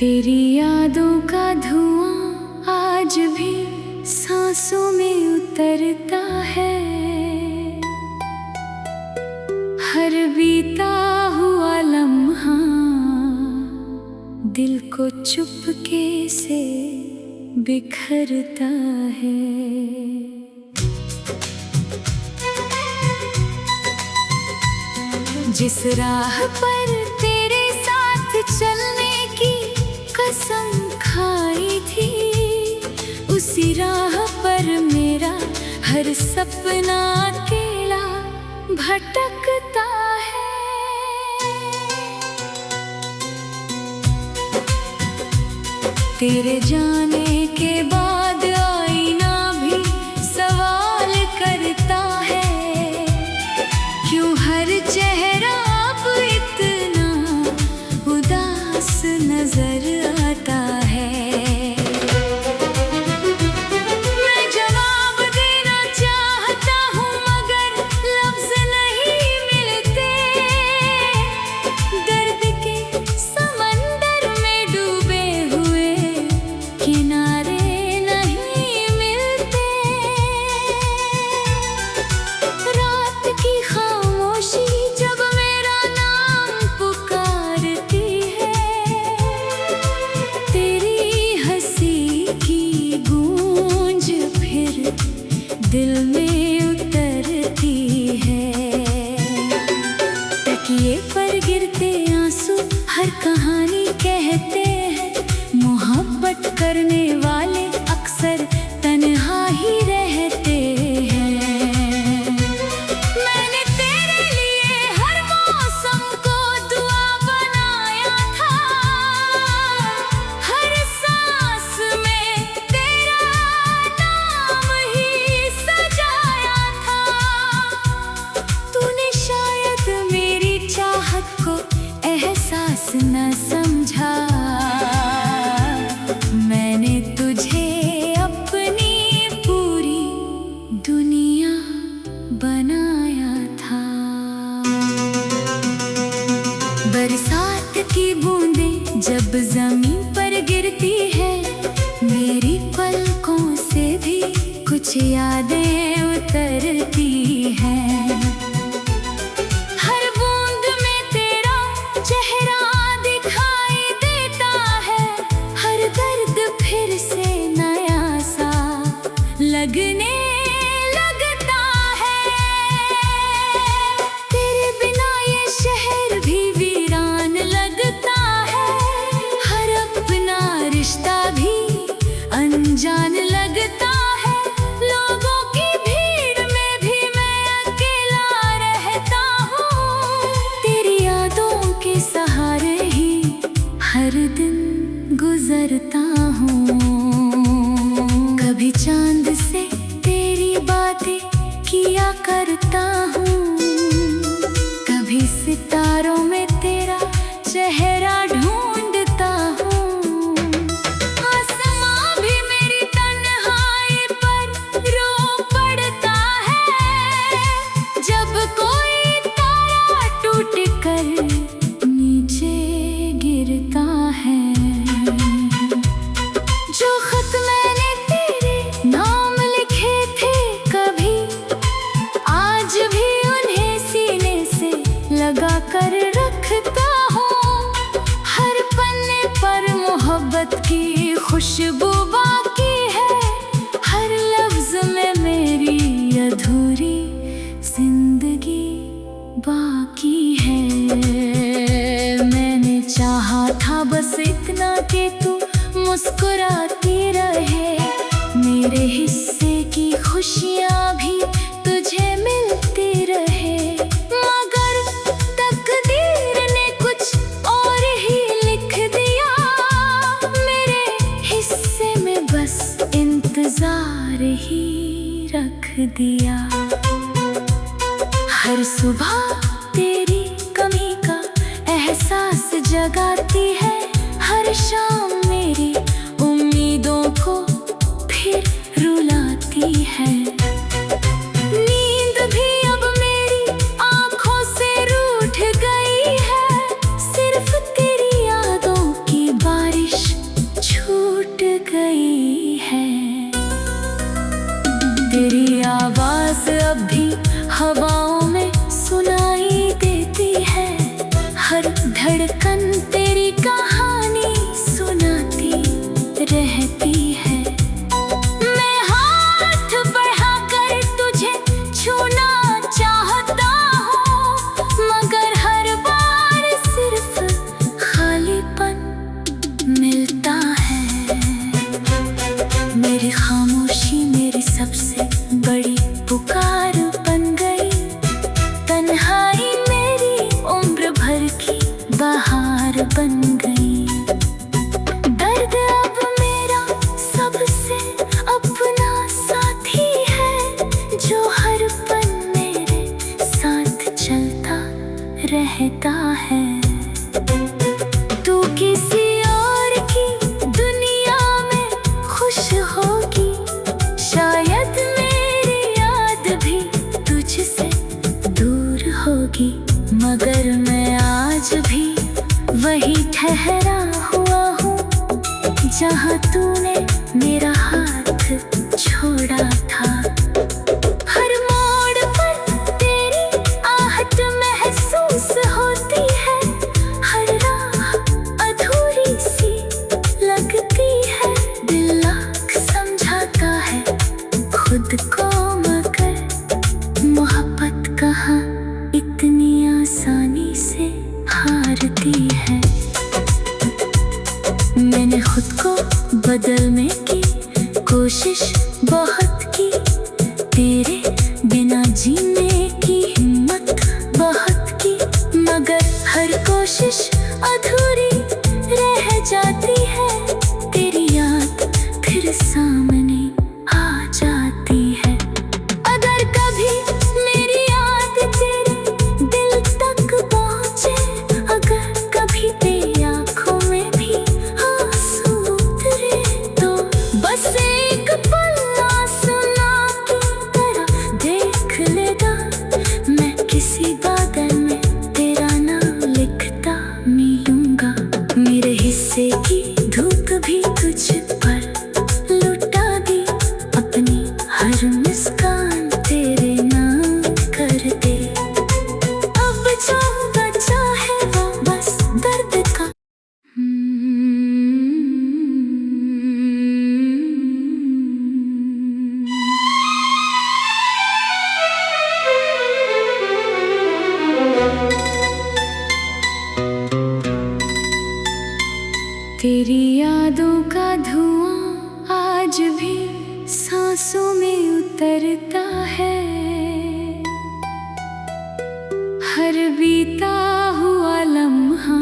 तेरी यादों का धुआं आज भी सांसों में उतरता है। हर बीता हुआ लम्हा दिल को चुपके से बिखरता है। जिस राह पर तेरे साथ चलने की कसम खाई थी, उसी राह पर मेरा हर सपना अकेला भटकता है। तेरे जाने के बाद आईना भी सवाल करता है, क्यों हर चेहरा अब इतना उदास नजर आता है। मैं जवाब देना चाहता हूँ मगर लफ्ज नहीं मिलते। दर्द के समंदर में डूबे हुए किनारे नहीं मिलते। रात की खामोशी जब मेरा नाम पुकारती है, तेरी हंसी की गूंज फिर दिल में उतरती है। तकिए पर गिरते आंसू हर कहानी कहते हैं, मोहब्बत करने वाले अक्सर तन्हा ही रहते हैं। मैंने तेरे लिए हर मौसम को दुआ बनाया था, हर सांस में तेरा नाम ही सजाया था। तूने शायद मेरी चाहत को एहसास न समझा, मैंने तुझे अपनी पूरी दुनिया बनाया था। बरसात की बूंदें जब जमीन पर गिरती है, मेरी पलकों से भी कुछ यादें उतरती हैं। हर बूंद में तेरा चेहरा दिखाई देता है, हर दर्द फिर से नया सा लगने लगता है। तेरे बिना ये शहर भी वीरान लगता है, हर अपना रिश्ता भी अनजान लगता है। लोगों की भीड़ में भी मैं अकेला रहता हूँ, तेरी यादों के सहारे ही हर दिन गुजरता हूँ। कभी चांद से तेरी बातें किया करता हूँ, कभी सितारों में तेरा चेहरा ढूंढता हूँ। आसमां भी मेरी तन्हाई पर रो पड़ता है, जब कोई तारा टूट कर नीचे गिरता है। जो खत मैंने तेरे नाम लिखे थे कभी, आज भी उन्हें सीने से लगा कर रखता हूँ। हर पन्ने पर मोहब्बत की खुशबू बाकी है, हर लफ्ज में मेरी अधूरी जिंदगी बाकी है। मैंने चाहा था बस इतना कि तू मुस्कुराती रहे, मेरे हिस्से की खुशियाँ भी तुझे मिलती रहे। मगर तकदीर ने कुछ और ही लिख दिया, मेरे हिस्से में बस इंतजार ही रख दिया। हर सुबह तेरी कमी का एहसास जगाती है, हर शाम मेरी उम्मीदों को फिर रुलाती है। नींद भी अब मेरी आँखों से रूठ गई है, सिर्फ तेरी यादों की बारिश ठहरा हुआ हूँ जहाँ तूने मेरा हाथ छोड़ा था। हर मोड़ पर तेरी आहट महसूस होती है, हर राह अधूरी सी लगती है। दिल लाख समझाता है खुद को, मगर मोहब्बत कहाँ इतनी आसानी से हारती है। मैंने खुद को बदलने की कोशिश बहुत की, तेरे बिना जीने की हिम्मत बहुत की, मगर हर कोशिश अधूरी रह जाती है। तेरी याद फिर सामने आ जाती है। अगर कभी मेरी याद तेरे दिल तक पहुँचे, अगर कभी तेरी आँखों में भी आंसू उतरे, तो बस एक पल आसमां की तरह देख लेगा। मैं किसी बादल में तेरा नाम लिखता मिलूंगा। मेरे हिस्से की धूप भी तुझ पर लुटा दी, अपनी हर मुस्कान तेरे नाम कर दे। अब जो बचा है वो बस दर्द का। तेरी यादों का धुआं आज भी सांसों में उतरता है, हर बीता हुआ लम्हा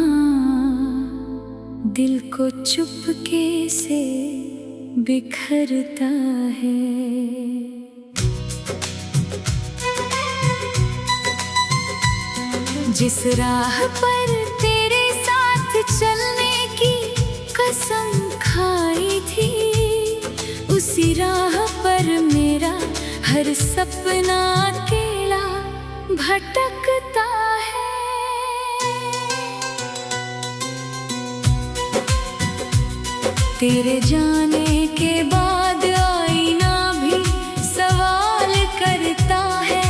दिल को चुपके से बिखरता है। जिस राह पर तेरे साथ चलने की कसम खाई थी, उसी राह पर मेरा हर सपना अकेला भटकता है। तेरे जाने के बाद आईना भी सवाल करता है,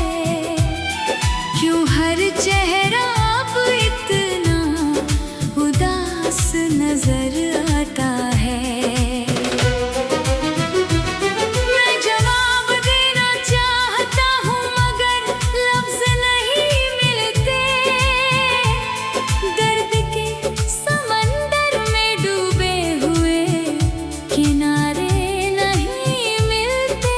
क्यों हर चेहरा अब इतना उदास नजर आता है। मैं जवाब देना चाहता हूँ मगर लफ्ज नहीं मिलते, दर्द के समंदर में डूबे हुए किनारे नहीं मिलते।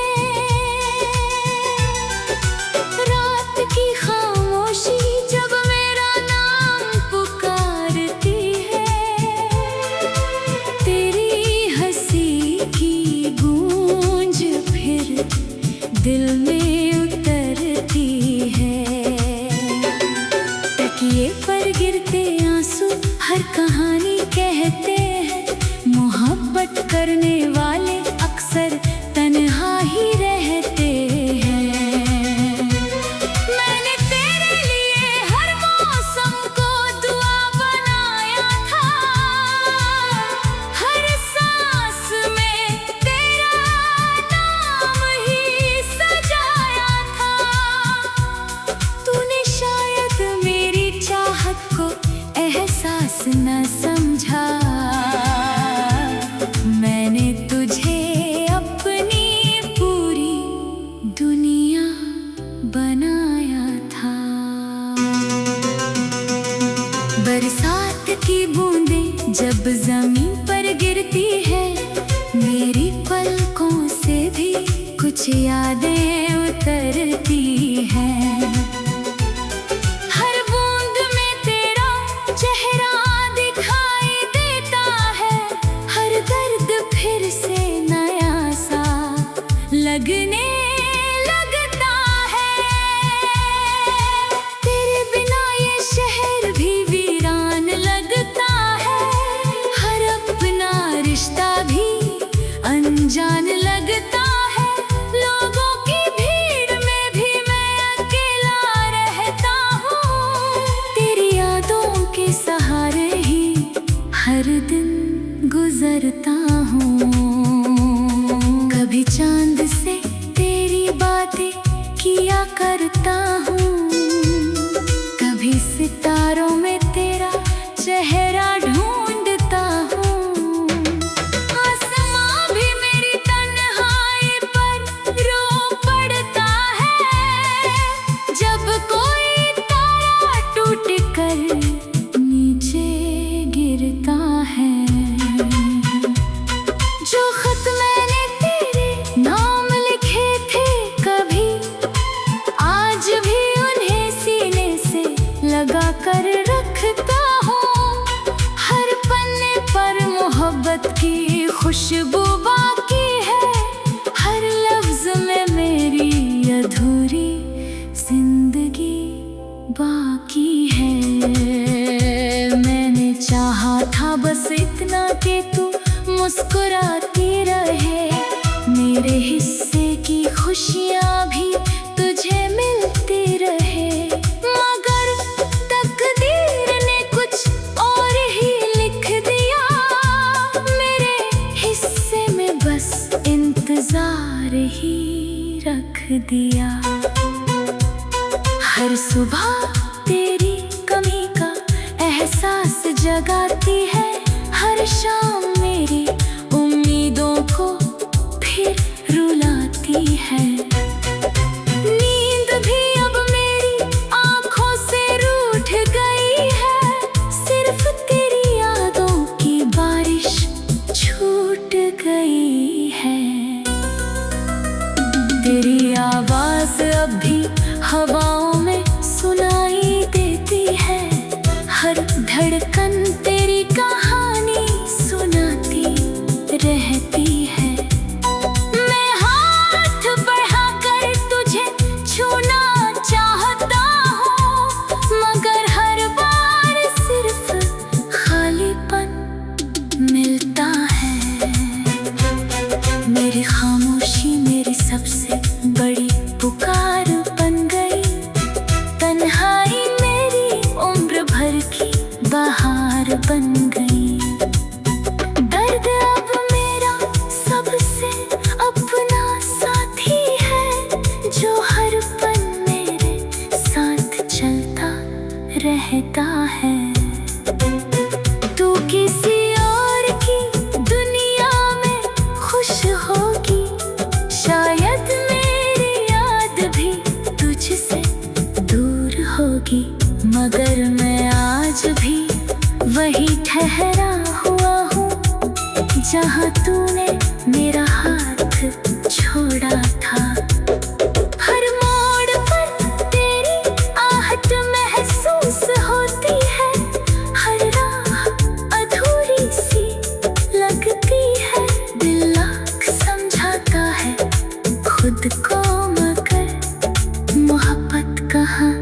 रात की खामोशी जब मेरा नाम पुकारती है, तेरी हंसी की गूंज फिर दिल में उतरती है। तकिए पर गिरते आंसू हर कहानी कहते हैं, मोहब्बत करने वाले अक्सर तन्हा ही रहते हैं। मैंने तेरे लिए हर मौसम को दुआ बनाया था, हर सांस में तेरा नाम ही सजाया था। तूने शायद मेरी चाहत को एहसास न समझा, मैंने तुझे अपनी पूरी दुनिया बनाया था। बरसात की बूंदें जब जमीन पर गिरती है, मेरी पलकों से भी कुछ यादें उतरती हैं। हर बूंद में तेरा चेहरा दिखाई देता है, हर दर्द फिर से नया सा लगने लगता है। तेरे बिना ये शहर भी वीरान लगता है, हर अपना रिश्ता भी अनजान लगता है। लोगों की भीड़ में हर दिन गुजरता हूँ। कभी चांद से तेरी बातें किया करता हूँ, कभी सितारों में तेरा चेहरा ढूंढता हूँ। आसमां भी मेरी तन्हाई पर रो पड़ता है, जब कोई तारा टूट कर नीचे गिरता है। जो खत मैंने तेरे नाम लिखे थे कभी, आज भी उन्हें सीने से लगा कर रखता हूँ। हर पन्ने पर मोहब्बत की खुशबू बाकी है, हर लफ्ज में मेरी अधूरी जिंदगी बाकी है। मैंने चाहा था बस इतना कि तू मुस्कुराती रहे, मेरे हिस्से की खुशियाँ भी तुझे मिलती रहे। मगर तकदीर ने कुछ और ही लिख दिया, मेरे हिस्से में बस इंतजार ही रख दिया। हर सुबह तेरी कमी का एहसास जगाती है, हर शाम मेरी उम्मीदों को फिर रुलाती है। नींद भी अब मेरी आंखों से रूठ गई है, सिर्फ तेरी यादों की बारिश छूट गई है। तेरी आवाज अब भी हवाओं में सुनाई देती है, हर धड़कन तेरी कहानी सुनाती रहती है। मैं हाथ बढ़ाकर तुझे छूना चाहता हूँ, मगर हर बार सिर्फ खालीपन मिलता है। मेरी खामोशी मेरी सबसे बड़ी पुकार बन गई, तन्हाई मेरी उम्र भर की बहार बन गई। दर्द अब मेरा सबसे अपना साथी है, जो हर पल मेरे साथ चलता रहता है। तू किसी और की दुनिया में खुश होगी, शायद मेरी याद भी तुझसे दूर होगी, मगर मैं आज भी वही ठहरा हुआ हूँ, जहाँ तूने मेरा हाथ छोड़ा था। हर मोड़ पर तेरी आहट महसूस होती है, हर राह अधूरी सी लगती है। दिल लाख समझाता है खुद को, मगर मोहब्बत कहाँ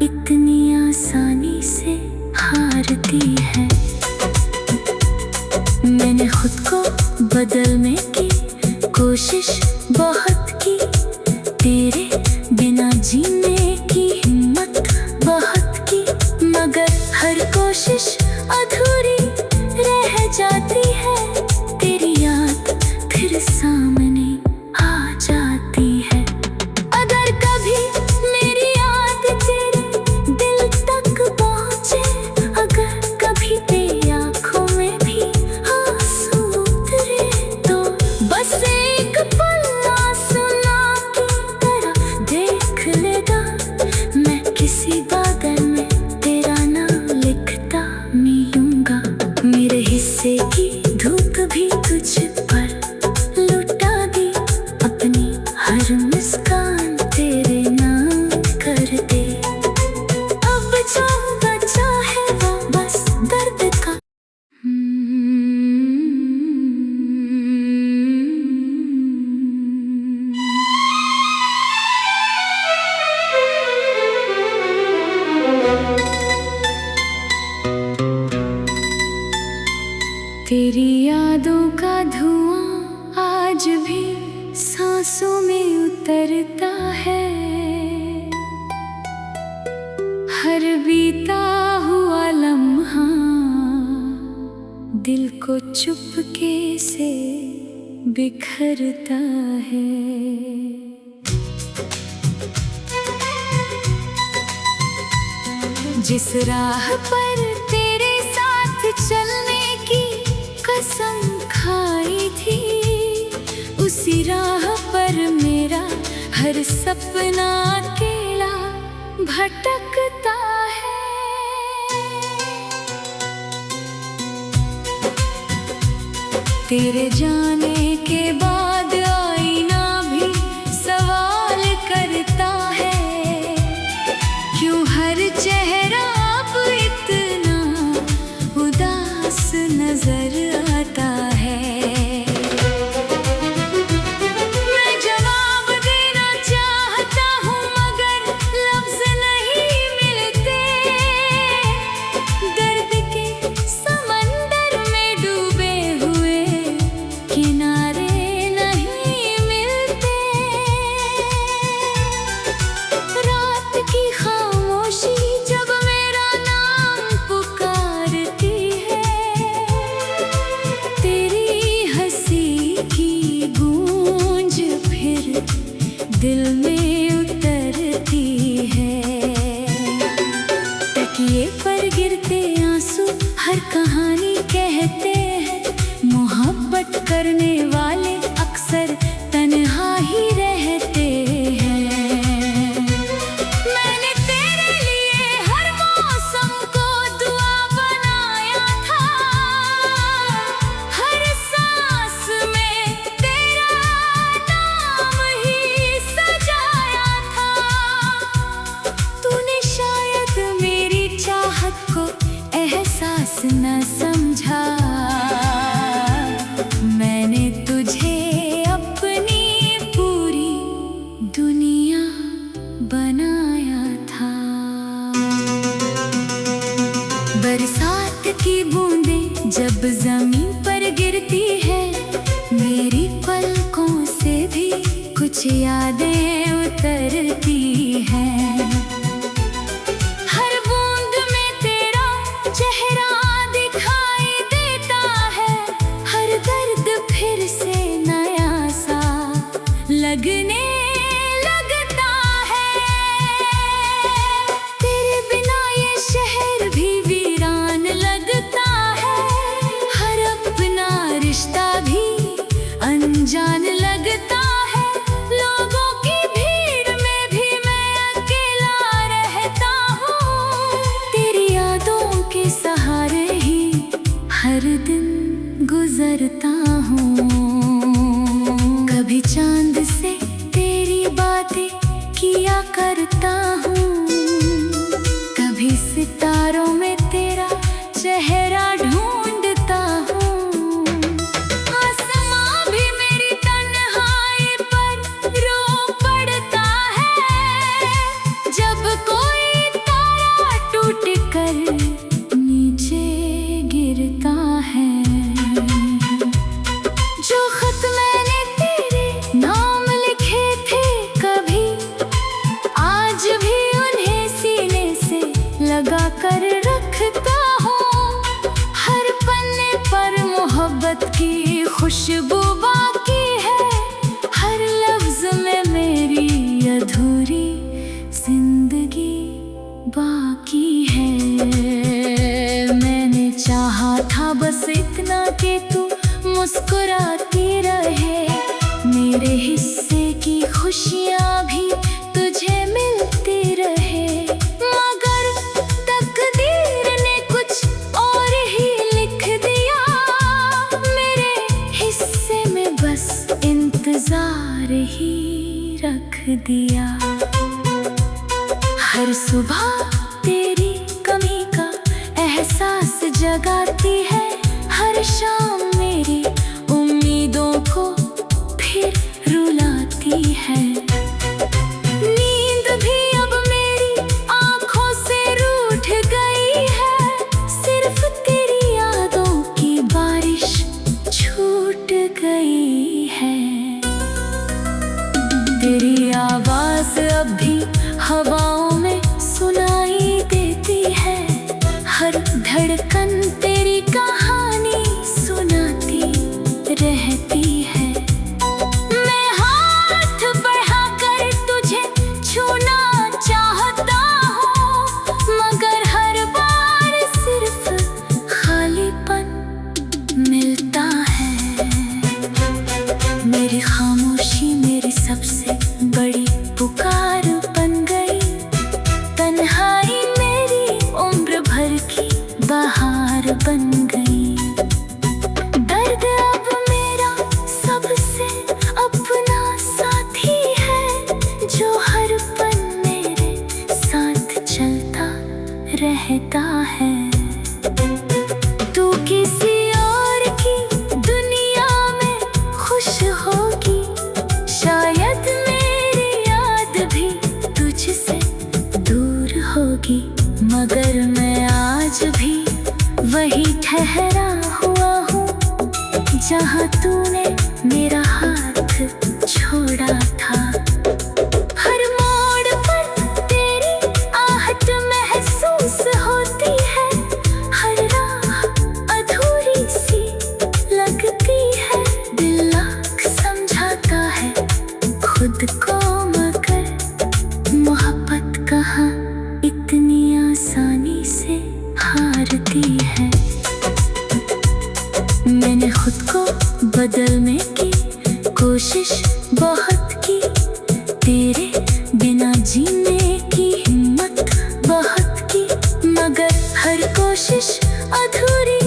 इतनी आसानी से हारती है। मैंने खुद को बदलने की कोशिश बहुत की, तेरे बिना जीने की हिम्मत बहुत की, मगर हर कोशिश अधूरी रह जाती है। तेरी याद फिर सामने आ जाती है। अगर कभी मेरी याद तेरे दिल तक पहुँचे, अगर कभी तेरी आँखों में भी आंसू उतरे, तो बस एक पल आसमां की तरह देख लेगा। मैं किसी बादल में तेरा नाम लिखता मिलूंगा, मेरे हिस्से की धूप भी तुझ पर लुटा दी, अपनी हर मुस्कान तेरे नाम कर दे। अब जो बचा है वो बस दर्द का। तेरी यादों का धुआं आज भी सांसों में उतरता है, हर बीता हुआ लम्हा दिल को चुपके से बिखरता है। जिस राह पर तेरे साथ चलने की कसम खाई थी, उसी राह पर मेरा हर सपना अकेला भटकता है। तेरे जाने के बाद आईना भी सवाल करता है, क्यों हर चेहरा अब इतना उदास नजर आता है। मैं जवाब देना चाहता हूँ मगर लफ्ज नहीं मिलते, दर्द के समंदर में डूबे हुए किनारे नहीं मिलते। रात की खामोशी जब मेरा नाम पुकारती है, तेरी हंसी की गूंज फिर दिल में उतरती है। तकिए पर गिरते आंसू हर कहानी कहते हैं, मोहब्बत करने वाले अक्सर तन्हा ही रहते हैं। मैंने तेरे लिए हर मौसम को दुआ बनाया था, हर सांस में तेरा नाम ही सजाया था। तूने शायद मेरी चाहत को एहसास न समझा, मैंने तुझे अपनी पूरी दुनिया बनाया था। बरसात की बूंदें जब जमीन पर गिरती है, मेरी पलकों से भी कुछ यादें उतरती हैं। हर बूंद में तेरा चेहरा दिखाई देता है, हर दर्द फिर से नया सा लगने लगता है। तेरे बिना ये शहर भी वीरान लगता है, हर अपना रिश्ता भी अनजान लगता है। लोगों की भीड़ में भी मैं अकेला रहता हूँ, तेरी यादों के सहारे ही हर दिन गुजरता हूँ। कभी चांद से तेरी बातें किया करता हूँ, कभी सितारों में तेरा चेहरा ढूंढता हूँ। आसमां भी मेरी तन्हाई पर रो पड़ता है, जब कोई तारा टूट कर नीचे गिरता है। जो खत मैंने तेरे नाम लिखे थे कभी, आज भी उन्हें सीने से लगा कर रखता हूँ। हर पन्ने पर मोहब्बत की खुशबू बाकी है, हर लफ्ज में मेरी अधूरी जिंदगी बाकी है। मैंने चाहा था बस इतना कि तू मुस्कुराती रहे, मेरे हिस्से की खुशियाँ भी तुझे मिलती रहे। मगर तकदीर ने कुछ और ही लिख दिया, मेरे हिस्से में बस इंतजार ही रख दिया। हर सुबह तेरी कमी का एहसास जगाती है, हर शाम मेरी उम्मीदों को फिर रुलाती है। नींद भी अब मेरी आंखों से रूठ गई है, सिर्फ तेरी यादों की बारिश छूट गई है। तेरी आवाज़ ठहरा हुआ हूँ जहाँ तूने मेरा हाथ छोड़ा था। हर मोड़ पर तेरी आहट महसूस होती है, हर राह अधूरी सी लगती है। दिल लाख समझाता है खुद को, मगर मोहब्बत कहाँ इतनी आसानी से हारती है। मैंने खुद को बदलने की कोशिश बहुत की, तेरे बिना जीने की हिम्मत बहुत की, मगर हर कोशिश अधूरी